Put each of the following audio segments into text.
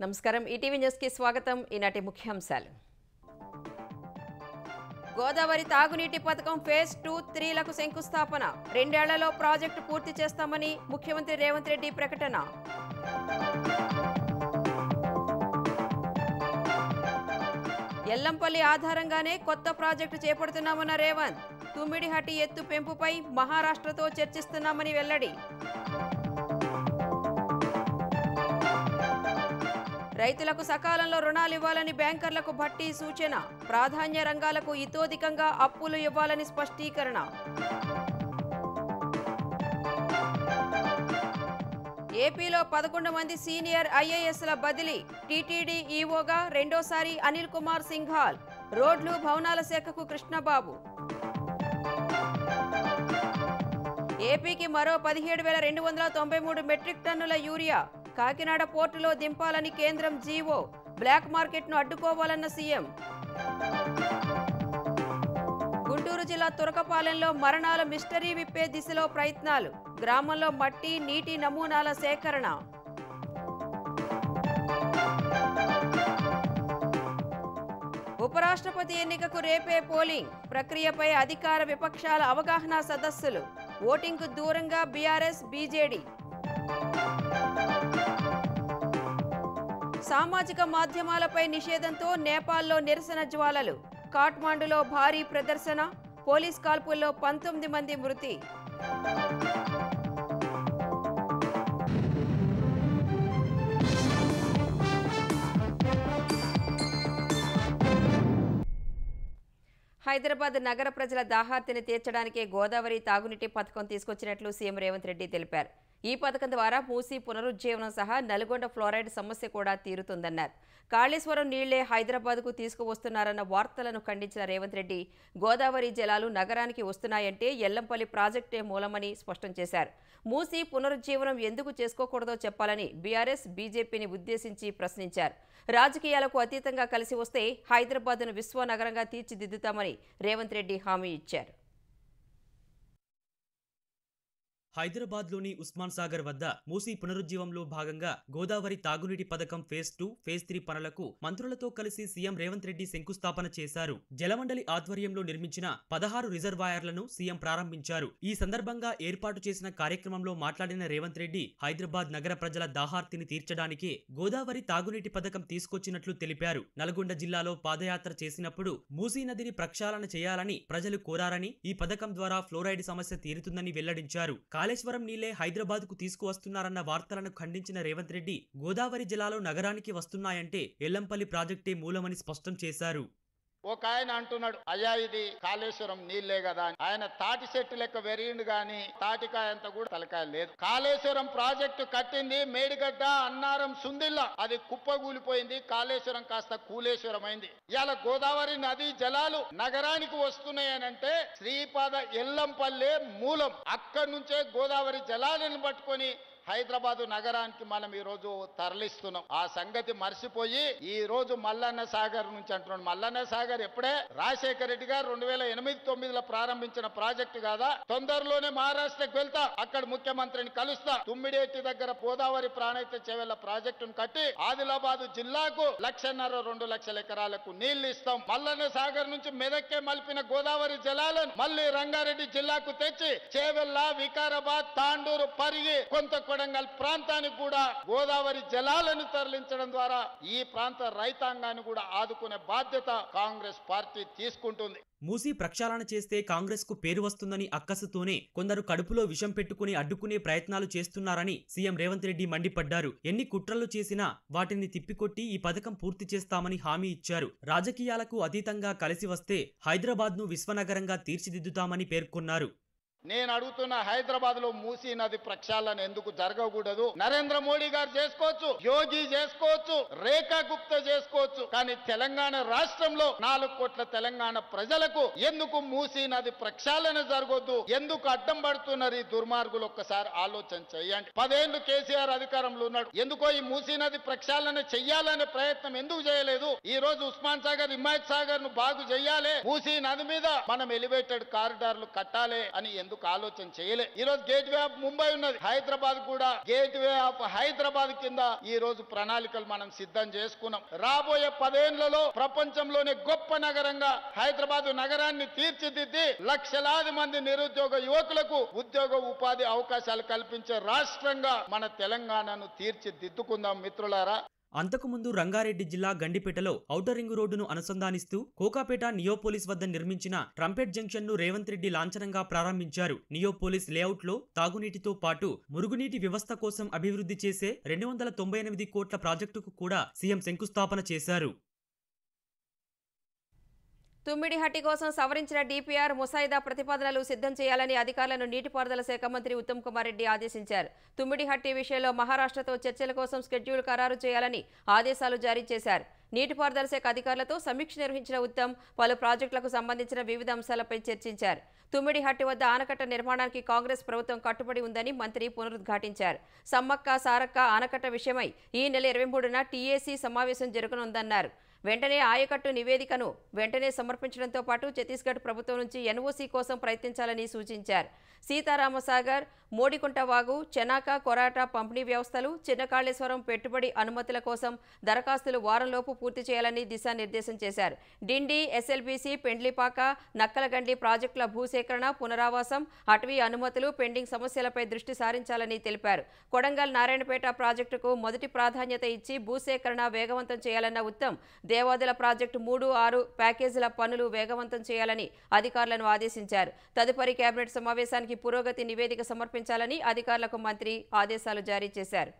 నమస్కారం ETV news కి స్వాగతం ఈనాటి ముఖ్యాంశాలు గోదావరి తాగునీటి పథకం ఫేజ్ 2, 3లకు శంకుస్థాపన 2 ఏళ్లలో ప్రాజెక్టు పూర్తి చేస్తామని ముఖ్యమంత్రి రేవంత్ రెడ్డి ప్రకటన ఎల్లంపల్లి ఆధారంగానే కొత్త ప్రాజెక్టు చేపడుతున్నామన్న రేవంత్ తుమ్మిడిహట్టి ఎత్తు పెంపుపై మహారాష్ట్రతో చర్చిస్తున్నామని వెల్లడి రైతులకు సకాలంలో రుణాలు ఇవ్వాలని బ్యాంకర్లకు భట్టి సూచన ప్రాధాన్య రంగాలకు ఇతోధికంగా అప్పులు ఇవ్వాలని స్పష్టీకరణ ఏపీలో 11 మంది సీనియర్ ఐఏఎస్ల బదిలీ టీటీడీ ఈవోగా రెండోసారి అనిల్ కుమార్ సింఘాల్ రోడ్లు భవనాల శాఖకు కృష్ణబాబు ఏపీకి మరో 17,293 మెట్రిక్ టన్నుల యూరియా కాకినాడ పోర్టులో దింపాలని కేంద్రం జీవో బ్లాక్ మార్కెట్ను అడ్డుకోవాలన్న సీఎం గుంటూరు జిల్లా తురకపాలెంలో మరణాల మిస్టరీ విప్పే దిశలో ప్రయత్నాలు గ్రామంలో మట్టి నీటి నమూనాల సేకరణ ఉపరాష్ట్రపతి ఎన్నికకు రేపే పోలింగ్ ప్రక్రియపై అధికార విపక్షాల అవగాహన సదస్సులు ఓటింగ్కు దూరంగా బీఆర్ఎస్ బీజేడీ సామాజిక మాధ్యమాలపై నిషేధంతో నేపాల్లో నిరసన జ్వాలలు కాఠ్మాండులో భారీ ప్రదర్శన పోలీస్ కాల్పుల్లో 19 మంది మృతి హైదరాబాద్ నగర ప్రజల దాహార్తిని తీర్చడానికే గోదావరి తాగునీటి పథకం తీసుకొచ్చినట్లు సీఎం రేవంత్ రెడ్డి తెలిపారు. ఈ పథకం ద్వారా మూసీ పునరుజ్జీవనం సహా నల్గొండ ఫ్లోరైడ్ సమస్య కూడా తీరుతుందన్నారు. కాళేశ్వరం నీళ్లే హైదరాబాద్కు తీసుకువస్తున్నారన్న వార్తలను ఖండించిన రేవంత్ రెడ్డి గోదావరి జలాలు నగరానికి వస్తున్నాయంటే ఎల్లంపల్లి ప్రాజెక్టే మూలమని స్పష్టం చేశారు. మూసీ పునరుజ్జీవనం ఎందుకు చేసుకోకూడదో చెప్పాలని బీఆర్ఎస్ బీజేపీని ఉద్దేశించి ప్రశ్నించారు. రాజకీయాలకు అతీతంగా కలిసి వస్తే హైదరాబాద్ను విశ్వనగరంగా తీర్చిదిద్దుతామని రేవంత్ రెడ్డి హామీ ఇచ్చారు. హైదరాబాద్లోని ఉస్మాన్ సాగర్ వద్ద మూసీ పునరుజ్జీవంలో భాగంగా గోదావరి తాగునీటి పథకం ఫేజ్ 2, ఫేజ్ 3 పనులకు మంత్రులతో కలిసి సీఎం రేవంత్ రెడ్డి శంకుస్థాపన చేశారు. జలమండలి ఆధ్వర్యంలో నిర్మించిన 16 రిజర్వాయర్లను సీఎం ప్రారంభించారు. ఈ సందర్భంగా ఏర్పాటు చేసిన కార్యక్రమంలో మాట్లాడిన రేవంత్ రెడ్డి హైదరాబాద్ నగర ప్రజల దాహార్తిని తీర్చడానికే గోదావరి తాగునీటి పథకం తీసుకొచ్చినట్లు తెలిపారు. నల్గొండ జిల్లాలో పాదయాత్ర చేసినప్పుడు మూసీ నదిని ప్రక్షాళన చేయాలని ప్రజలు కోరారని ఈ పథకం ద్వారా ఫ్లోరైడ్ సమస్య తీరుతుందని వెల్లడించారు. కాళేశ్వరం నీళ్లే హైదరాబాద్ కు తీసుకువస్తున్నారన్న వార్తలను ఖండించిన రేవంత్ రెడ్డి గోదావరి జలాలు నగరానికి వస్తున్నాయంటే ఎల్లంపల్లి ప్రాజెక్టే మూలమని స్పష్టం చేశారు. ఒక ఆయన అంటున్నాడు, అయ్యా ఇది కాళేశ్వరం నీళ్లే కదా అని. ఆయన తాటి చెట్టు లెక్క వెరిగిండు గాని తాటికాయ అంతా కూడా తలకాయ లేదు. కాళేశ్వరం ప్రాజెక్టు కట్టింది మేడిగడ్డ, అన్నారం, సుందిల్ల. అది కుప్పగూలిపోయింది. కాళేశ్వరం కాస్త కూలేశ్వరం అయింది. ఇవాళ గోదావరి నదీ జలాలు నగరానికి వస్తున్నాయనంటే శ్రీపాద ఎల్లంపల్లె మూలం. అక్కడి నుంచే గోదావరి జలాలను పట్టుకొని హైదరాబాదు నగరానికి మనం ఈ రోజు తరలిస్తున్నాం. ఆ సంగతి మర్చిపోయి ఈ రోజు మల్లన్న సాగర్ నుంచి అంటున్నాడు. మల్లన్న సాగర్ ఎప్పుడే రాజశేఖర రెడ్డి గారు 2008-9లో ప్రారంభించిన ప్రాజెక్టు కాదా? తొందరలోనే మహారాష్ట్రకు వెళ్తా, అక్కడ ముఖ్యమంత్రిని కలుస్తా. తుమ్మిడేటి దగ్గర గోదావరి ప్రాణహిత చేవెళ్ల ప్రాజెక్టును కట్టి ఆదిలాబాదు జిల్లాకు 1.5-2 లక్షల ఎకరాలకు నీళ్లు ఇస్తాం. మల్లన్న సాగర్ నుంచి మెదక్కే మలిపిన గోదావరి జలాలను మళ్లీ రంగారెడ్డి జిల్లాకు తెచ్చి చేవెళ్ల, వికారాబాద్, తాండూరు, పరిగి, కొంత కొడంగల్ ప్రాంతానికి కూడా గోదావరి జలాలను తరలించడం ద్వారా ఈ ప్రాంత రైతాంగాన్ని కూడా ఆదుకునే బాధ్యత కాంగ్రెస్ పార్టీ తీసుకుంటుంది. మూసీ ప్రక్షాళన చేస్తే కాంగ్రెస్ కు పేరు వస్తుందని అక్కసుతోనే కొందరు కడుపులో విషం పెట్టుకుని అడ్డుకునే ప్రయత్నాలు చేస్తున్నారని సీఎం రేవంత్ రెడ్డి మండిపడ్డారు. ఎన్ని కుట్రలు చేసినా వాటిని తిప్పికొట్టి ఈ పథకం పూర్తి చేస్తామని హామీ ఇచ్చారు. రాజకీయాలకు అతీతంగా కలిసి వస్తే హైదరాబాద్ ను విశ్వనగరంగా తీర్చిదిద్దుతామని పేర్కొన్నారు. నేను అడుగుతున్న, హైదరాబాద్ లో మూసీ నది ప్రక్షాళన ఎందుకు జరగకూడదు? నరేంద్ర మోడీ గారు చేసుకోవచ్చు, యోగి చేసుకోవచ్చు, రేఖా గుప్తా చేసుకోవచ్చు. కానీ తెలంగాణ రాష్ట్రంలో 4 కోట్ల తెలంగాణ ప్రజలకు ఎందుకు మూసీ నది ప్రక్షాళన జరగొద్దు? ఎందుకు అడ్డం పడుతున్నారు ఈ దుర్మార్గులు? ఒక్కసారి ఆలోచన చెయ్యండి. 10 ఏళ్లు కేసీఆర్ అధికారంలో ఉన్నాడు. ఎందుకో ఈ మూసీ నది ప్రక్షాళన చెయ్యాలనే ప్రయత్నం ఎందుకు చేయలేదు? ఈ రోజు ఉస్మాన్ సాగర్, హిమాయత్ సాగర్ ను బాగు చెయ్యాలి, మూసీ నది మీద మనం ఎలివేటెడ్ కారిడార్లు కట్టాలి అని ఎందుకు ఎందుకు ఆలోచన చేయలే? ఈ రోజు గేట్వే ఆఫ్ ముంబై ఉన్నది, హైదరాబాద్ కూడా గేట్వే ఆఫ్ హైదరాబాద్ కింద ఈ రోజు ప్రణాళికలు మనం సిద్ధం చేసుకున్నాం. రాబోయే 10 ఏళ్లలో ప్రపంచంలోనే గొప్ప నగరంగా హైదరాబాద్ నగరాన్ని తీర్చిదిద్ది లక్షలాది మంది నిరుద్యోగ యువకులకు ఉద్యోగ ఉపాధి అవకాశాలు కల్పించే రాష్ట్రంగా మన తెలంగాణను తీర్చిదిద్దుకుందాం మిత్రులారా. అంతకుముందు రంగారెడ్డి జిల్లా గండిపేటలో ఔటర్ రింగ్ రోడ్డును అనుసంధానిస్తూ కోకాపేట నియోపోలిస్ వద్ద నిర్మించిన ట్రంపెట్ జంక్షన్ ను రేవంత్ రెడ్డి లాంఛనంగా ప్రారంభించారు. నియోపోలిస్ లేఅవుట్ లో తాగునీటితో పాటు మురుగునీటి వ్యవస్థ కోసం అభివృద్ధి చేసే 298 కోట్ల ప్రాజెక్టుకు కూడా సీఎం శంకుస్థాపన చేశారు. తుమ్మిడిహట్టి కోసం సవరించిన డిపిఆర్ ముసాయిదా ప్రతిపాదనలు సిద్ధం చేయాలని అధికారులను నీటిపారుదల శాఖ మంత్రి ఉత్తమ్ కుమార్ రెడ్డి ఆదేశించారు. తుమ్మిడిహట్టి విషయంలో మహారాష్ట్రతో చర్చల కోసం షెడ్యూల్ ఖరారు చేయాలని ఆదేశాలు జారీ చేశారు. నీటిపారుదల శాఖ అధికారులతో సమీక్ష నిర్వహించిన ఉత్తమ్ పలు ప్రాజెక్టులకు సంబంధించిన వివిధ అంశాలపై చర్చించారు. తుమ్మిడిహట్టి వద్ద ఆనకట్ట నిర్మాణానికి కాంగ్రెస్ ప్రభుత్వం కట్టుబడి ఉందని మంత్రి పునరుద్ఘాటించారు. సమ్మక్క సారక్క ఆనకట్ట విషయమై ఈ నెల 23న టీఏసీ సమావేశం జరగనుందన్నారు. వెంటనే ఆయకట్టు నివేదికను వెంటనే సమర్పించడంతో పాటు ఛత్తీస్గఢ్ ప్రభుత్వం నుంచి ఎన్ఓసీ కోసం ప్రయత్నించాలని సూచించారు. సీతారామసాగర్, మోడికుంట వాగు, చెనాక కొరాట పంపిణీ వ్యవస్థలు, చిన్నకాళేశ్వరం పెట్టుబడి అనుమతుల కోసం దరఖాస్తులు వారంలోపు పూర్తి చేయాలని దిశానిర్దేశం చేశారు. డిండి, ఎస్ఎల్బీసీ, పెండ్లిపాక, నక్కలగండి ప్రాజెక్టుల భూసేకరణ, పునరావాసం, అటవీ అనుమతులు, పెండింగ్ సమస్యలపై దృష్టి సారించాలని తెలిపారు. కొడంగల్ నారాయణపేట ప్రాజెక్టుకు మొదటి ప్రాధాన్యత ఇచ్చి భూసేకరణ వేగవంతం చేయాలన్న ఉత్తమ్ దేవాదుల ప్రాజెక్టు 3, 6 ప్యాకేజీల పనులు వేగవంతం చేయాలని అధికారులను ఆదేశించారు. తదుపరి కేబినెట్ సమావేశానికి పురోగతి నివేదిక సమర్పించాలని అధికారులకు మంత్రి ఆదేశాలు జారీ చేశారు.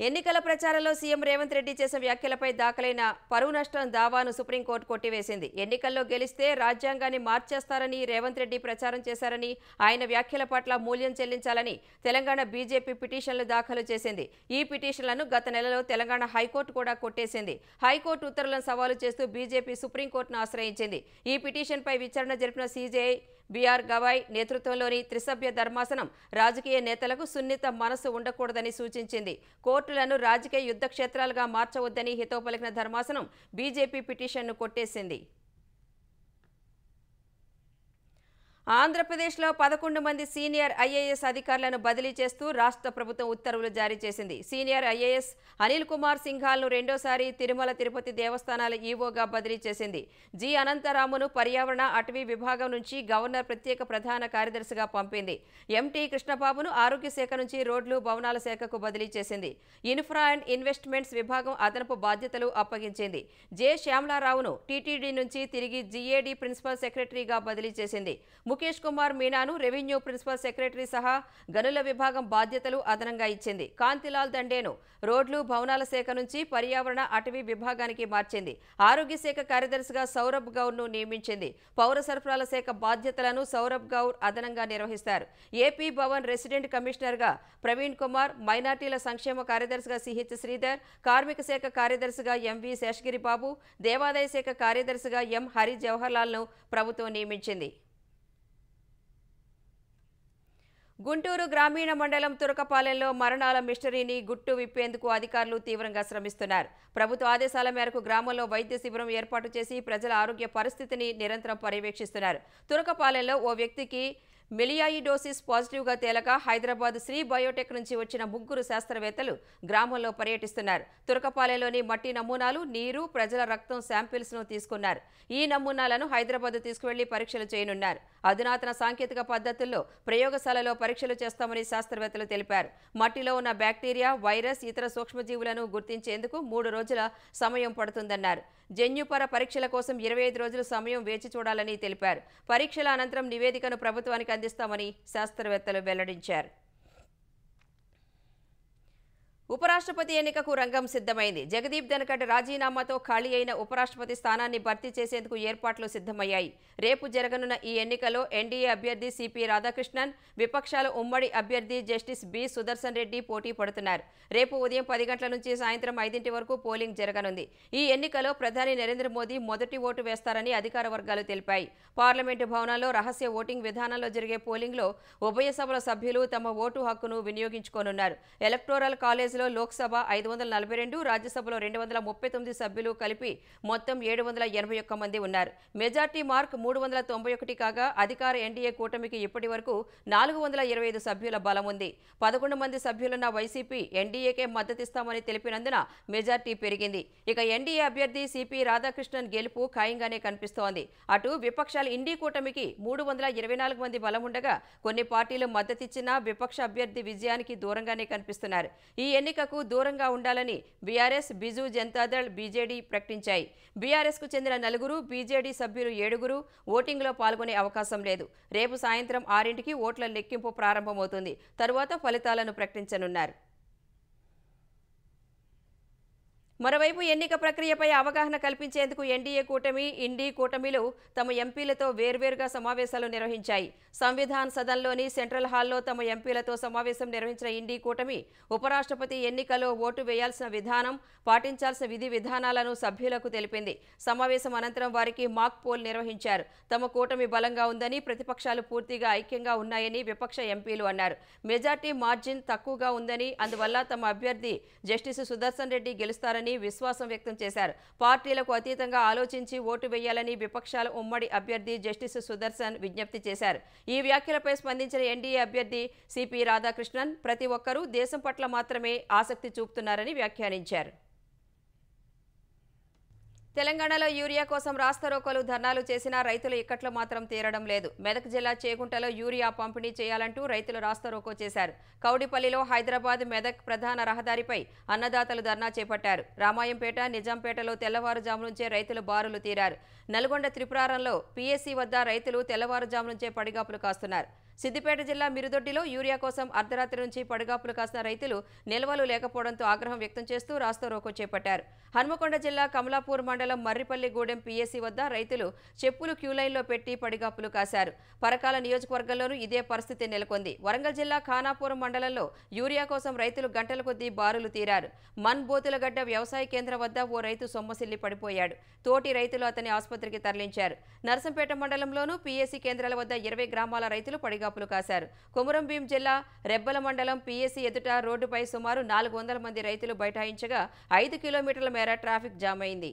ఎన్నికల ప్రచారంలో సీఎం రేవంత్ రెడ్డి చేసిన వ్యాఖ్యలపై దాఖలైన పరువు నష్టం దావాను సుప్రీంకోర్టు కొట్టివేసింది. ఎన్నికల్లో గెలిస్తే రాజ్యాంగాన్ని మార్చేస్తారని రేవంత్ రెడ్డి ప్రచారం చేశారని, ఆయన వ్యాఖ్యల పట్ల మూల్యం చెల్లించాలని తెలంగాణ బీజేపీ పిటిషన్లు దాఖలు చేసింది. ఈ పిటిషన్లను గత నెలలో తెలంగాణ హైకోర్టు కూడా కొట్టేసింది. హైకోర్టు ఉత్తర్వులను సవాలు చేస్తూ బీజేపీ సుప్రీంకోర్టును ఆశ్రయించింది. ఈ పిటిషన్పై విచారణ జరిపిన సీజేఐ బిఆర్ గవాయ్ నేతృత్వంలోని త్రిసభ్య ధర్మాసనం రాజకీయ నేతలకు సున్నిత మనసు ఉండకూడదని సూచించింది. కోర్టులను రాజకీయ యుద్ధ క్షేత్రాలుగా మార్చవద్దని హితవు పలికిన ధర్మాసనం బీజేపీ పిటిషన్ను కొట్టేసింది. ఆంధ్రప్రదేశ్లో 11 మంది సీనియర్ ఐఏఎస్ అధికారులను బదిలీ చేస్తూ రాష్ట్ర ప్రభుత్వం ఉత్తర్వులు జారీ చేసింది. సీనియర్ ఐఏఎస్ అనిల్ కుమార్ సింఘాల్ను రెండోసారి తిరుమల తిరుపతి దేవస్థానాల ఈవోగా బదిలీ చేసింది. జి అనంతరామును పర్యావరణ అటవీ విభాగం నుంచి గవర్నర్ ప్రత్యేక ప్రధాన కార్యదర్శిగా పంపింది. ఎంటీ కృష్ణబాబును ఆరోగ్య శాఖ నుంచి రోడ్లు భవనాల శాఖకు బదిలీ చేసింది. ఇన్ఫ్రా అండ్ ఇన్వెస్ట్మెంట్స్ విభాగం అదనపు బాధ్యతలు అప్పగించింది. జె శ్యామలారావును టీటీడీ నుంచి తిరిగి జీఏడీ ప్రిన్సిపల్ సెక్రటరీగా బదిలీ చేసింది. ముఖేష్ కుమార్ మీనాను రెవెన్యూ ప్రిన్సిపల్ సెక్రటరీ సహా గనుల విభాగం బాధ్యతలు అదనంగా ఇచ్చింది. కాంతిలాల్ దండేను రోడ్లు భవనాల శాఖ నుంచి పర్యావరణ అటవీ విభాగానికి మార్చింది. ఆరోగ్య శాఖ కార్యదర్శిగా సౌరభ్ గౌర్ను నియమించింది. పౌర సరఫరాల శాఖ బాధ్యతలను సౌరభ్ గౌర్ అదనంగా నిర్వహిస్తారు. ఏపీ భవన్ రెసిడెంట్ కమిషనర్గా ప్రవీణ్ కుమార్, మైనార్టీల సంక్షేమ కార్యదర్శిగా సిహెచ్ శ్రీధర్, కార్మిక శాఖ కార్యదర్శిగా ఎంవి శేషగిరి బాబు, దేవాదాయ శాఖ కార్యదర్శిగా ఎం హరి జవహర్లాల్ను ప్రభుత్వం నియమించింది. గుంటూరు గ్రామీణ మండలం తురకపాలెంలో మరణాల మిస్టరీని గుట్టు విప్పేందుకు అధికారులు తీవ్రంగా శ్రమిస్తున్నారు. ప్రభుత్వ ఆదేశాల మేరకు గ్రామంలో వైద్య శిబిరం ఏర్పాటు చేసి ప్రజల ఆరోగ్య పరిస్థితిని నిరంతరం పర్యవేక్షిస్తున్నారు. తురకపాలెంలో ఓ వ్యక్తికి మిలియాయిడోసిస్ పాజిటివ్గా తేలక హైదరాబాద్ శ్రీ బయోటెక్ నుంచి వచ్చిన 3 శాస్త్రవేత్తలు గ్రామంలో పర్యటిస్తున్నారు. తురకపాలెంలోని మట్టి నమూనాలు, నీరు, ప్రజల రక్తం శాంపిల్స్ను తీసుకున్నారు. ఈ నమూనాలను హైదరాబాద్ తీసుకువెళ్లి పరీక్షలు చేయనున్నారు. అధునాతన సాంకేతిక పద్ధతుల్లో ప్రయోగశాలలో పరీక్షలు చేస్తామని శాస్త్రవేత్తలు తెలిపారు. మట్టిలో ఉన్న బ్యాక్టీరియా, వైరస్, ఇతర సూక్ష్మజీవులను గుర్తించేందుకు 3 రోజుల సమయం పడుతుందన్నారు. జన్యుపర పరీక్షల కోసం 25 రోజుల సమయం వేచి చూడాలని తెలిపారు. పరీక్షల అనంతరం నివేదికను ప్రభుత్వానికి అందిస్తామని శాస్త్రవేత్తలు వెల్లడించారు. ఉపరాష్ట్రపతి ఎన్నికకు రంగం సిద్ధమైంది. జగదీప్ ధన్కడ్ రాజీనామాతో ఖాళీ అయిన ఉపరాష్ట్రపతి స్థానాన్ని భర్తీ చేసేందుకు ఏర్పాట్లు సిద్ధమయ్యాయి. రేపు జరగనున్న ఈ ఎన్నికలో ఎన్డీఏ అభ్యర్థి సిపి రాధాకృష్ణన్, విపక్షాల ఉమ్మడి అభ్యర్థి జస్టిస్ బి సుదర్శన్ రెడ్డి పోటీ పడుతున్నారు. రేపు ఉదయం 10 గంటల నుంచి సాయంత్రం 5 వరకు పోలింగ్ జరగనుంది. ఈ ఎన్నికలో ప్రధాని నరేంద్ర మోదీ మొదటి ఓటు వేస్తారని అధికార వర్గాలు తెలిపాయి. పార్లమెంటు భవనంలో రహస్య ఓటింగ్ విధానంలో జరిగే పోలింగ్లో ఉభయ సభల సభ్యులు తమ ఓటు హక్కును వినియోగించుకోనున్నారు. ఎలక్టోరల్ కాలేజ్లో ఇందులో లోక్సభ 542, రాజ్యసభలో 239 సభ్యులు కలిపి మొత్తం 781 మంది ఉన్నారు. మెజార్టీ మార్క్ 391 కాగా అధికార ఎన్డీఏ కూటమికి ఇప్పటి వరకు 425 సభ్యుల బలం ఉంది. 11 మంది సభ్యులున్న వైసీపీ ఎన్డీఏకే మద్దతిస్తామని తెలిపినందున మెజార్టీ పెరిగింది. ఇక ఎన్డీఏ అభ్యర్థి సిపి రాధాకృష్ణన్ గెలుపు ఖాయంగానే కనిపిస్తోంది. అటు విపక్షాల ఇండీ కూటమికి 324 మంది బలం ఉండగా కొన్ని పార్టీలు మద్దతిచ్చినా విపక్ష అభ్యర్థి విజయానికి దూరంగానే కనిపిస్తున్నారు. ఈ ఎన్నికకు దూరంగా ఉండాలని బీఆర్ఎస్, బిజు జనతాదళ్, బీజేడీ ప్రకటించాయి. బీఆర్ఎస్కు చెందిన 4, బీజేడీ సభ్యులు 7 ఓటింగ్లో పాల్గొనే అవకాశం లేదు. రేపు సాయంత్రం 6ంటికి ఓట్ల లెక్కింపు ప్రారంభమవుతుంది. తరువాత ఫలితాలను ప్రకటించనున్నారు. మరోవైపు ఎన్నిక ప్రక్రియపై అవగాహన కల్పించేందుకు ఎన్డీఏ కూటమి, ఇండీ కూటమిలు తమ ఎంపీలతో వేర్వేరుగా సమావేశాలు నిర్వహించాయి. సంవిధాన్ సదన్లోని సెంట్రల్ హాల్లో తమ ఎంపీలతో సమావేశం నిర్వహించిన ఇండీ కూటమి ఉపరాష్ట్రపతి ఎన్నికలో ఓటు వేయాల్సిన విధానం, పాటించాల్సిన విధి విధానాలను సభ్యులకు తెలిపింది. సమావేశం అనంతరం వారికి మాక్ పోల్ నిర్వహించారు. తమ కూటమి బలంగా ఉందని, ప్రతిపక్షాలు పూర్తిగా ఐక్యంగా ఉన్నాయని విపక్ష ఎంపీలు అన్నారు. మెజార్టీ మార్జిన్ తక్కువగా ఉందని, అందువల్ల తమ అభ్యర్థి జస్టిస్ సుదర్శన్ రెడ్డి గెలుస్తారని విశ్వాసం వ్యక్తం చేశారు. పార్టీలకు అతీతంగా ఆలోచించి ఓటు వేయాలని విపక్షాల ఉమ్మడి అభ్యర్థి జస్టిస్ సుదర్శన్ విజ్ఞప్తి చేశారు. ఈ వ్యాఖ్యలపై స్పందించిన ఎన్డీఏ అభ్యర్థి సిపి రాధాకృష్ణన్ ప్రతి ఒక్కరూ దేశం పట్ల మాత్రమే ఆసక్తి చూపుతున్నారని వ్యాఖ్యానించారు. తెలంగాణలో యూరియా కోసం రాస్తారోకోలు, ధర్నాలు చేసినా రైతుల ఇక్కట్లు మాత్రం తీరడం లేదు. మెదక్ జిల్లా చేగుంటలో యూరియా పంపిణీ చేయాలంటూ రైతులు రాస్తారోకో చేశారు. కౌడిపల్లిలో హైదరాబాద్ మెదక్ ప్రధాన రహదారిపై అన్నదాతలు ధర్నా చేపట్టారు. రామాయంపేట, నిజాంపేటలో తెల్లవారుజాము నుంచే రైతులు బారులు తీరారు. నల్గొండ త్రిపురారంలో పీఎస్సీ వద్ద రైతులు తెల్లవారుజాము నుంచే పడిగాపులు కాస్తున్నారు. సిద్దిపేట జిల్లా మిరుదొడ్డిలో యూరియా కోసం అర్ధరాత్రి నుంచి పడిగాపులు కాసిన రైతులు నిల్వలు లేకపోవడంతో ఆగ్రహం వ్యక్తం చేస్తూ రాస్తారోకో చేపట్టారు. హన్మకొండ జిల్లా కమలాపూర్ మండలం మర్రిపల్లిగూడెం పీఎస్సీ వద్ద రైతులు చెప్పులు క్యూలైన్లో పెట్టి పడిగాపులు కాశారు. పరకాల నియోజకవర్గంలోనూ ఇదే పరిస్థితి నెలకొంది. వరంగల్ జిల్లా ఖానాపురం మండలంలో యూరియా కోసం రైతులు గంటల కొద్దీ బారులు తీరారు. మన్ బోతులగడ్డ వ్యవసాయ కేంద్రం వద్ద ఓ రైతు సొమ్మసిల్లి పడిపోయాడు. తోటి రైతులు అతని ఆసుపత్రికి తరలించారు. నర్సంపేట మండలంలోనూ పీఎస్సీ కేంద్రాల వద్ద 20 గ్రామాల రైతులు పడిగాపులు కాశారు. కొమురంభీం జిల్లా రెబ్బల మండలం పీఎస్సీ ఎదుట రోడ్డుపై సుమారు 400 మంది రైతులు బైఠాయించగా 5 కిలోమీటర్ల మేర ట్రాఫిక్ జామ్ అయింది.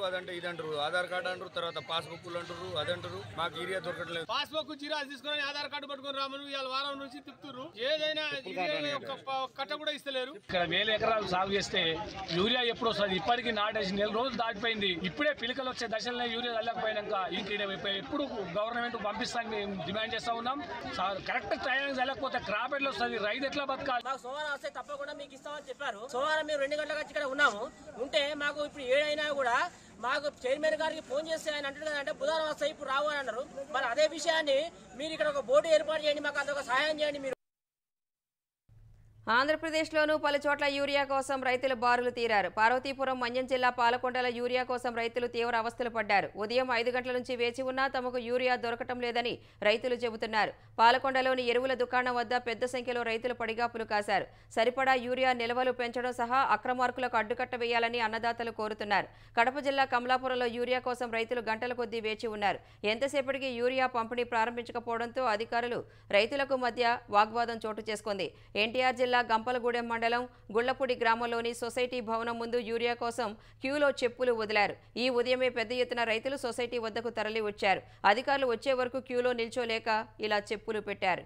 అదంటే ఇదంటారు, ఆధార్ కార్డు అంటారు, తర్వాత పాస్బుక్లు అంటారు, అదంటారు. మాకు ఏరియా దొరకట్లేదు. పాస్బుక్ జీరా తీసుకొని ఆధార్ కార్డు పట్టుకొని రామను ఇవాళ వారం నుంచి తిప్పుతున్నారు. ఏదైనా కట్ట కూడా ఇస్తలేరు. ఇక్కడ 1000 ఎకరాలు సాగు చేస్తే యూరియా ఎప్పుడు వస్తుంది? ఇప్పటికీ నాటేసి 4 రోజులు దాటిపోయింది. ఇప్పుడే పిలకలు వచ్చే దశలో యూరియా చల్లకపోయినాక ఎప్పుడు గవర్నమెంట్ పంపిస్తానికి మేము డిమాండ్ చేస్తా ఉన్నాం. కరెక్ట్ టైం చల్లకపోతే క్రాప్ ఎట్లా వస్తుంది? రైతు ఎట్లా బతకాలి? మాకు సోమవారం వస్తే తప్పకుండా మీకు ఇస్తామని చెప్పారు. సోమవారం మేము 2 గంటలకు వచ్చి ఇక్కడ ఉన్నాము. ఉంటే మాకు ఇప్పుడు 7 అయినా కూడా మాకు చైర్మన్ గారికి ఫోన్ చేస్తే ఆయన అంటారు కదంటే బుధవారం వస్తాయి, ఇప్పుడు రావు అని అన్నారు. మరి అదే విషయాన్ని మీరు ఇక్కడ ఒక బోర్డు ఏర్పాటు చేయండి, మాకు అదొక సహాయం చేయండి. మీరు ఆంధ్రప్రదేశ్లోనూ పలు చోట్ల యూరియా కోసం రైతులు బారులు తీరారు. పార్వతీపురం, మన్యం జిల్లా పాలకొండల యూరియా కోసం రైతులు తీవ్ర అవస్థలు పడ్డారు. ఉదయం 5 గంటల నుంచి వేచి ఉన్నా తమకు యూరియా దొరకటం లేదని రైతులు చెబుతున్నారు. పాలకొండలోని ఎరువుల దుకాణం వద్ద పెద్ద సంఖ్యలో రైతులు పడిగాపులు కాశారు. సరిపడా యూరియా నిల్వలు పెంచడం సహా అక్రమార్కులకు అడ్డుకట్ట వేయాలని అన్నదాతలు కోరుతున్నారు. కడప జిల్లా కమలాపురంలో యూరియా కోసం రైతులు గంటల కొద్దీ వేచి ఉన్నారు. ఎంతసేపటికి యూరియా పంపిణీ ప్రారంభించకపోవడంతో అధికారులు, రైతులకు మధ్య వాగ్వాదం చోటు చేసుకుంది. ఎన్టీఆర్ జిల్లా గంపలగూడెం మండలం గుళ్లపూడి గ్రామంలోని సొసైటీ భవనం ముందు యూరియా కోసం క్యూలో చెప్పులు వదిలారు. ఈ ఉదయమే పెద్ద ఎత్తున రైతులు సొసైటీ వద్దకు తరలి వచ్చారు. అధికారులు వచ్చే వరకు క్యూలో నిల్చోలేక ఇలా చెప్పులు పెట్టారు.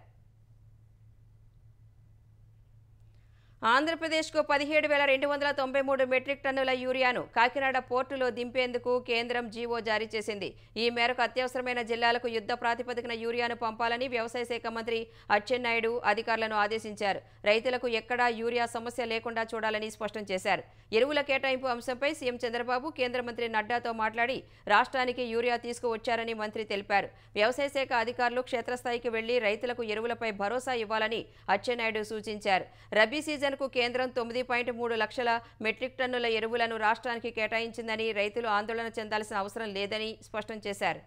ఆంధ్రప్రదేశ్కు 17,293 మెట్రిక్ టన్నుల యూరియాను కాకినాడ పోర్టులో దింపేందుకు కేంద్రం జీవో జారీ చేసింది. ఈ మేరకు అత్యవసరమైన జిల్లాలకు యుద్ధ ప్రాతిపదికన యూరియాను పంపాలని వ్యవసాయ శాఖ మంత్రి అచ్చెన్నాయుడు అధికారులను ఆదేశించారు. రైతులకు ఎక్కడా యూరియా సమస్య లేకుండా చూడాలని స్పష్టం చేశారు. ఎరువుల కేటాయింపు అంశంపై సీఎం చంద్రబాబు కేంద్ర మంత్రి నడ్డాతో మాట్లాడి రాష్ట్రానికి యూరియా తీసుకువచ్చారని మంత్రి తెలిపారు. వ్యవసాయ శాఖ అధికారులు క్షేత్రస్థాయికి వెళ్లి రైతులకు ఎరువులపై భరోసా ఇవ్వాలని అచ్చెన్నాయుడు సూచించారు. రబీ సీజన్ కేంద్రం 9.3 లక్షల మెట్రిక్ టన్నుల ఎరువులను రాష్ట్రానికి కేటాయించిందని, రైతులు ఆందోళన చెందాల్సిన అవసరం లేదని స్పష్టం చేశారు.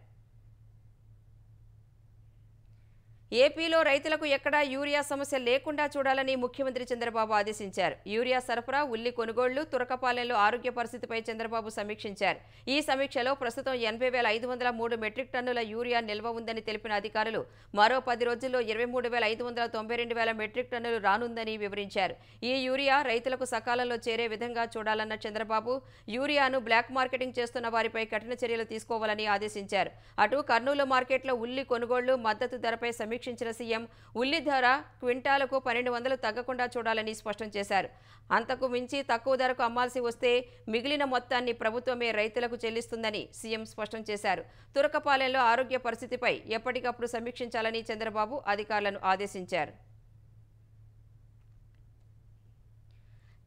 ఏపీలో రైతులకు ఎక్కడా యూరియా సమస్య లేకుండా చూడాలని ముఖ్యమంత్రి చంద్రబాబు ఆదేశించారు. యూరియా సరఫరా, ఉల్లి కొనుగోళ్లు, తురకపాలెంలో ఆరోగ్య పరిస్థితిపై చంద్రబాబు సమీక్షించారు. ఈ సమీక్షలో ప్రస్తుతం 80,503 మెట్రిక్ టన్నుల యూరియా నిల్వ ఉందని తెలిపిన అధికారులు మరో 10 రోజుల్లో 23,592 మెట్రిక్ టన్నులు రానుందని వివరించారు. ఈ యూరియా రైతులకు సకాలంలో చేరే విధంగా చూడాలన్న చంద్రబాబు యూరియాను బ్లాక్ మార్కెటింగ్ చేస్తున్న వారిపై కఠిన చర్యలు తీసుకోవాలని ఆదేశించారు. అటు కర్నూలు మార్కెట్లో ఉల్లి కొనుగోళ్లు, మద్దతు ధరపై సమీక్షించిన సీఎం ఉల్లి ధర క్వింటాలకు 1200 తగ్గకుండా చూడాలని స్పష్టం చేశారు. అంతకు మించి తక్కువ ధరకు అమ్మాల్సి వస్తే మిగిలిన మొత్తాన్ని ప్రభుత్వమే రైతులకు చెల్లిస్తుందని సీఎం స్పష్టం చేశారు. తురకపాలెంలో ఆరోగ్య పరిస్థితిపై ఎప్పటికప్పుడు సమీక్షించాలని చంద్రబాబు అధికారులను ఆదేశించారు.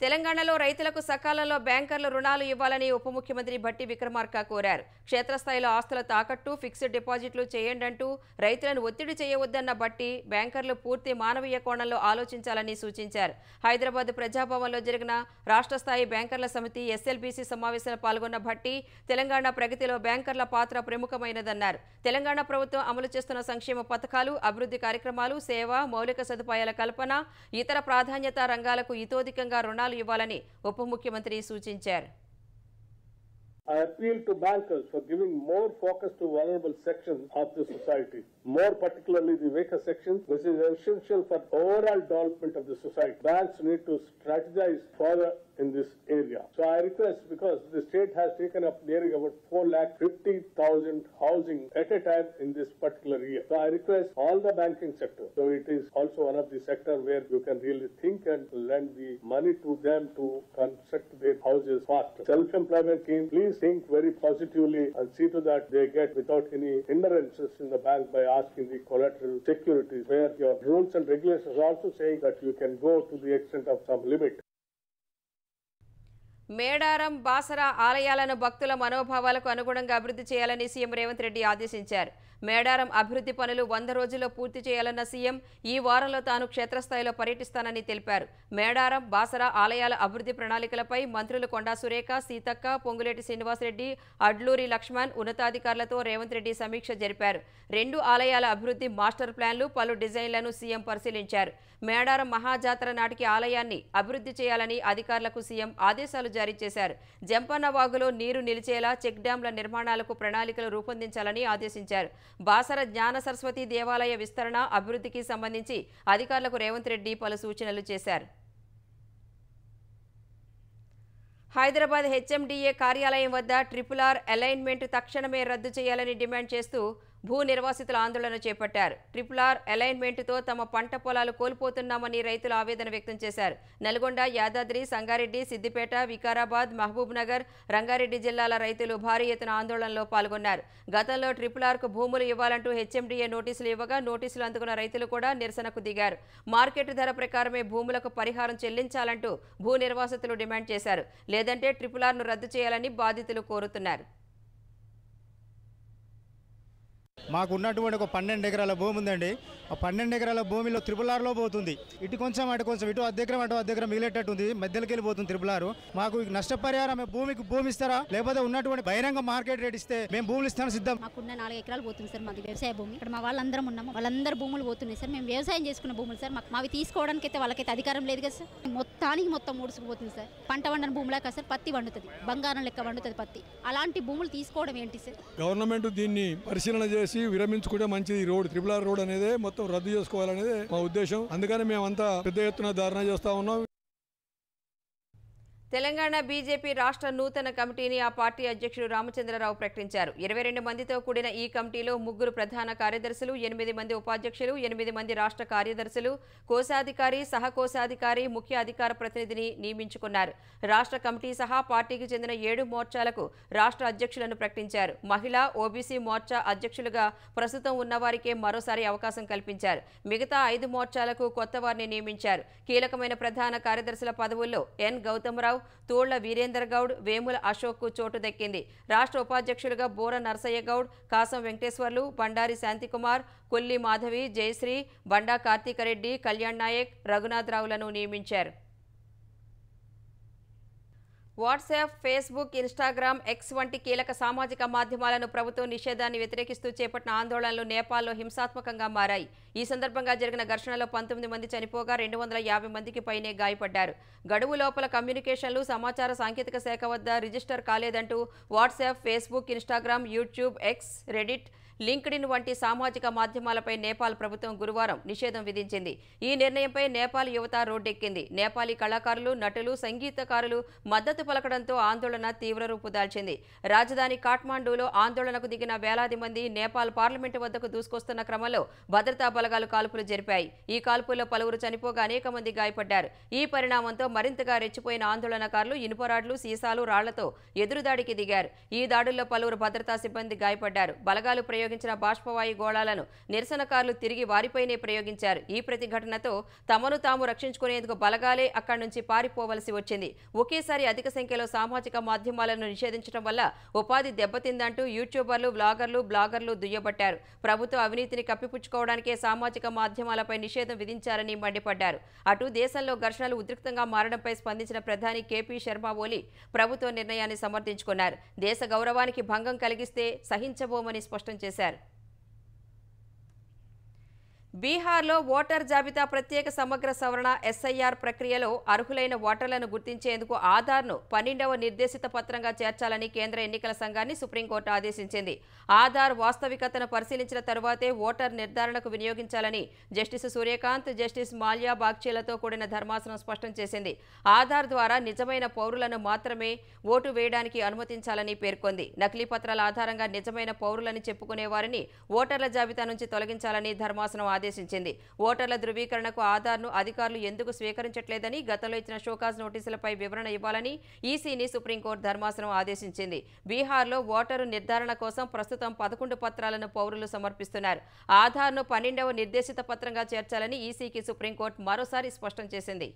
తెలంగాణలో రైతులకు సకాలంలో బ్యాంకర్లు రుణాలు ఇవ్వాలని ఉప ముఖ్యమంత్రి భట్టి విక్రమార్క కోరారు. క్షేత్రస్థాయిలో ఆస్తుల తాకట్టు, ఫిక్స్డ్ డిపాజిట్లు చేయండంటూ రైతులను ఒత్తిడి చేయవద్దన్న భట్టి బ్యాంకర్లు పూర్తి మానవీయ కోణంలో ఆలోచించాలని సూచించారు. హైదరాబాద్ ప్రజాభవన్లో జరిగిన రాష్ట్ర స్థాయి బ్యాంకర్ల సమితి ఎస్ఎల్బీసీ సమావేశంలో పాల్గొన్న భట్టి తెలంగాణ ప్రగతిలో బ్యాంకర్ల పాత్ర ప్రముఖమైనదన్నారు. తెలంగాణ ప్రభుత్వం అమలు చేస్తున్న సంక్షేమ పథకాలు, అభివృద్ధి కార్యక్రమాలు, సేవ, మౌలిక సదుపాయాల కల్పన, ఇతర ప్రాధాన్యత రంగాలకు ఇతోధికంగా రుణాలు ఇవ్వాలని ఉప ముఖ్యమంత్రి సూచించారు. I appeal to bankers for giving more focus to vulnerable sections of the society, more particularly the weaker sections. This is essential for overall development of the society. Banks need to strategize further in this area. So I request, because the state has taken up nearly about 450,000 housing at a time in this particular year. So I request all the banking sector. So it is also one of the sector where you can really think and lend the money to them to construct their houses faster. Self-employment scheme, please think very positively and see to that they get without any hindrances in the bank by asking the collateral securities, where your rules and regulations are also saying that you can go to the extent of some limit. Medaram, Basara ఆలయాలను భక్తుల మనోభావాలకు అనుగుణంగా అభివృద్ధి చేయాలని CM Revanth Reddy ఆదేశించారు. మేడారం అభివృద్ధి పనులు 100 రోజుల్లో పూర్తి చేయాలన్న సీఎం ఈ వారంలో తాను క్షేత్రస్థాయిలో పర్యటిస్తానని తెలిపారు. మేడారం, బాసరా ఆలయాల అభివృద్ధి ప్రణాళికలపై మంత్రులు కొండా సురేఖ, సీతక్క, పొంగులేటి శ్రీనివాసరెడ్డి, అడ్లూరి లక్ష్మణ్ ఉన్నతాధికారులతో రేవంత్ రెడ్డి సమీక్ష జరిపారు. 2 ఆలయాల అభివృద్ధి మాస్టర్ ప్లాన్లు, పలు డిజైన్లను సీఎం పరిశీలించారు. మేడారం మహాజాతర నాటికి ఆలయాన్ని అభివృద్ధి చేయాలని అధికారులకు సీఎం ఆదేశాలు జారీ చేశారు. జంపన్న వాగులో నీరు నిలిచేలా చెక్ డ్యాంల నిర్మాణాలకు ప్రణాళికలు రూపొందించాలని ఆదేశించారు. బాసర జ్ఞాన సరస్వతి దేవాలయ విస్తరణ, అభివృద్ధికి సంబంధించి అధికారులకు రేవంత్ రెడ్డి పలు సూచనలు చేశారు. హైదరాబాద్ హెచ్ఎండిఏ కార్యాలయం వద్ద RRR అలైన్మెంట్ తక్షణమే రద్దు చేయాలని డిమాండ్ చేస్తూ భూ నిర్వాసితుల ఆందోళన చేపట్టారు. RRR అలైన్మెంట్తో తమ పంట పొలాలు కోల్పోతున్నామని రైతులు ఆవేదన వ్యక్తం చేశారు. నల్గొండ, యాదాద్రి, సంగారెడ్డి, సిద్దిపేట, వికారాబాద్, మహబూబ్ నగర్, రంగారెడ్డి జిల్లాల రైతులు భారీ ఎత్తున ఆందోళనలో పాల్గొన్నారు. గతంలో RRRకు భూములు ఇవ్వాలంటూ హెచ్ఎండిఏ నోటీసులు ఇవ్వగా నోటీసులు అందుకున్న రైతులు కూడా నిరసనకు దిగారు. మార్కెట్ ధర ప్రకారమే భూములకు పరిహారం చెల్లించాలంటూ భూ నిర్వాసితులు డిమాండ్ చేశారు. లేదంటే RRRను రద్దు చేయాలని బాధితులు కోరుతున్నారు. మాకు ఉన్నటువంటి ఒక 12 ఎకరాల భూమి ఉందండి. ఆ 12 ఎకరాల భూమిలో RRRలో పోతుంది. ఇటు కొంచెం అటు కొంచెం, ఇటు అద్దెకరం అటు అద్దెకరం మిగిలేటట్టు ఉంది. మధ్యలోకి వెళ్ళిపోతుంది RRR. మాకు నష్టపరిహారం భూమికి భూమి ఇస్తారా, లేకపోతే ఉన్నటువంటి బహిరంగ మార్కెట్ రేట్ ఇస్తే మేము భూములు ఇస్తాను సిద్ధం. మాకున్న 4 ఎకరాలు పోతుంది సార్. మాది వ్యవసాయ భూమి. ఇక్కడ మా వాళ్ళందరం ఉన్నాము. వాళ్ళందరూ భూములు పోతున్నాయి సార్. మేము వ్యవసాయం చేసుకున్న భూములు సార్. మావి తీసుకోవడానికి అయితే వాళ్ళకైతే అధికారం లేదు కదా సార్. మొత్తం ఊడ్చుకుపోతుంది సార్. పంట వండని భూములా కదా సార్. పత్తి వండుతుంది, బంగారం లెక్క వండుతుంది పత్తి. అలాంటి భూములు తీసుకోవడం ఏంటి సార్? గవర్నమెంట్ దీన్ని పరిశీలన చేసి విరమించుకుంటే మంచిది. ఈ రోడ్ RRR రోడ్ అనేది మొత్తం రద్దు చేసుకోవాలనేది మా ఉద్దేశం. అందుకని మేమంతా పెద్ద ఎత్తున ధారణ చేస్తా ఉన్నాం. తెలంగాణ బీజేపీ రాష్ట్ర నూతన కమిటీని ఆ పార్టీ అధ్యక్షుడు రామచంద్రరావు ప్రకటించారు. 22 మందితో కూడిన ఈ కమిటీలో 3 ప్రధాన కార్యదర్శులు, 8 మంది ఉపాధ్యక్షులు, 8 మంది రాష్ట్ర కార్యదర్శులు, కోశాధికారి, సహకోశాధికారి, ముఖ్య అధికార ప్రతినిధిని నియమించుకున్నారు. రాష్ట్ర కమిటీ సహా పార్టీకి చెందిన 7 మోర్చాలకు రాష్ట్ర అధ్యక్షులను ప్రకటించారు. మహిళా, ఓబీసీ మోర్చా అధ్యక్షులుగా ప్రస్తుతం ఉన్నవారికే మరోసారి అవకాశం కల్పించారు. మిగతా 5 మోర్చాలకు కొత్త వారిని నియమించారు. కీలకమైన ప్రధాన కార్యదర్శుల పదవుల్లో ఎన్ గౌతమరావు, తోళ్ల వీరేందర్ గౌడ్, వేముల అశోక్ చోటు దక్కింది. రాష్ట్ర ఉపాధ్యక్షులుగా బోర నరసయ్య గౌడ్, కాసం వెంకటేశ్వర్లు, బండారి శాంతికుమార్, కొల్లి మాధవి, జయశ్రీ, బండా కార్తీకరెడ్డి, కళ్యాణ్ నాయక్, రఘునాథ్ రావులను నియమించారు. వాట్సాప్, ఫేస్బుక్, ఇన్స్టాగ్రామ్, ఎక్స్ వంటి కీలక సామాజిక మాధ్యమాలను ప్రభుత్వం నిషేధాన్ని వ్యతిరేకిస్తూ చేపట్టిన ఆందోళనలు నేపాల్లో హింసాత్మకంగా మారాయి. ఈ సందర్భంగా జరిగిన ఘర్షణలో 19 మంది చనిపోగా 250 మందికి పైనే గాయపడ్డారు. గడువు లోపల కమ్యూనికేషన్లు సమాచార సాంకేతిక శాఖ వద్ద రిజిస్టర్ కాలేదంటూ WhatsApp, Facebook, Instagram, YouTube, X, Reddit, LinkedIn వంటి సామాజిక మాధ్యమాలపై నేపాల్ ప్రభుత్వం గురువారం నిషేధం విధించింది. ఈ నిర్ణయంపై నేపాల్ యువత రోడ్డెక్కింది. నేపాలీ కళాకారులు, నటులు, సంగీతకారులు మద్దతు పలకడంతో ఆందోళన తీవ్ర రూపు దాల్చింది. రాజధాని కాఠ్మాండూలో ఆందోళనకు దిగిన వేలాది మంది నేపాల్ పార్లమెంటు వద్దకు దూసుకొస్తున్న క్రమంలో భద్రతా బలగాలు కాల్పులు జరిపాయి. ఈ కాల్పుల్లో పలువురు చనిపోగా అనేక మంది గాయపడ్డారు. ఈ పరిణామంతో మరింతగా రెచ్చిపోయిన ఆందోళనకారులు ఇనుపరాడ్లు, సీసాలు, రాళ్లతో ఎదురుదాడికి దిగారు. ఈ దాడుల్లో పలువురు భద్రతా సిబ్బంది గాయపడ్డారు. బలగాలు ప్రయోగించిన బాష్పవాయు గోళాలను నిరసనకారులు తిరిగి వారిపైనే ప్రయోగించారు. ఈ ప్రతిఘటనతో తమను తాము రక్షించుకునేందుకు బలగాలే అక్కడి నుంచి పారిపోవలసి వచ్చింది. ఒకేసారి అధిక సంఖ్యలో సామాజిక మాధ్యమాలను నిషేధించడం వల్ల ఉపాధి దెబ్బతిందంటూ యూట్యూబర్లు, బ్లాగర్లు దుయ్యబట్టారు. ప్రభుత్వ అవినీతిని కప్పిపుచ్చుకోవడానికే సామాజిక మాధ్యమాలపై నిషేధం విధించారని మండిపడ్డారు. అటు దేశంలో ఘర్షణలు ఉద్రిక్తంగా మారడంపై స్పందించిన ప్రధాని కేపీ శర్మ ఓలీ ప్రభుత్వ నిర్ణయాన్ని సమర్థించుకున్నారు. దేశ గౌరవానికి భంగం కలిగిస్తే సహించబోమని స్పష్టం చేశారు. బీహార్లో ఓటర్ జాబితా ప్రత్యేక సమగ్ర సవరణ ఎస్ఐఆర్ ప్రక్రియలో అర్హులైన ఓటర్లను గుర్తించేందుకు ఆధార్ను 12వ నిర్దేశిత పత్రంగా చేర్చాలని కేంద్ర ఎన్నికల సంఘాన్ని సుప్రీంకోర్టు ఆదేశించింది. ఆధార్ వాస్తవికతను పరిశీలించిన తరువాతే ఓటర్ నిర్ధారణకు వినియోగించాలని జస్టిస్ సూర్యకాంత్, జస్టిస్ మాల్యా బాగ్చేలతో కూడిన ధర్మాసనం స్పష్టం చేసింది. ఆధార్ ద్వారా నిజమైన పౌరులను మాత్రమే ఓటు వేయడానికి అనుమతించాలని పేర్కొంది. నకిలీ పత్రాల ఆధారంగా నిజమైన పౌరులని చెప్పుకునే వారిని ఓటర్ల జాబితా నుంచి తొలగించాలని ధర్మాసనం ఆదేశించింది. ఓటర్ల ధృవీకరణకు ఆధార్ను అధికారులు ఎందుకు స్వీకరించట్లేదని, గతంలో ఇచ్చిన షోకాజ్ నోటీసులపై వివరణ ఇవ్వాలని ఈసీని సుప్రీంకోర్టు ధర్మాసనం ఆదేశించింది. బీహార్లో ఓటరు నిర్ధారణ కోసం ప్రస్తుతం 11 పత్రాలను పౌరులు సమర్పిస్తున్నారు. ఆధార్ను 12వ నిర్దేశిత పత్రంగా చేర్చాలని ఈసీకి సుప్రీంకోర్టు మరోసారి స్పష్టం చేసింది.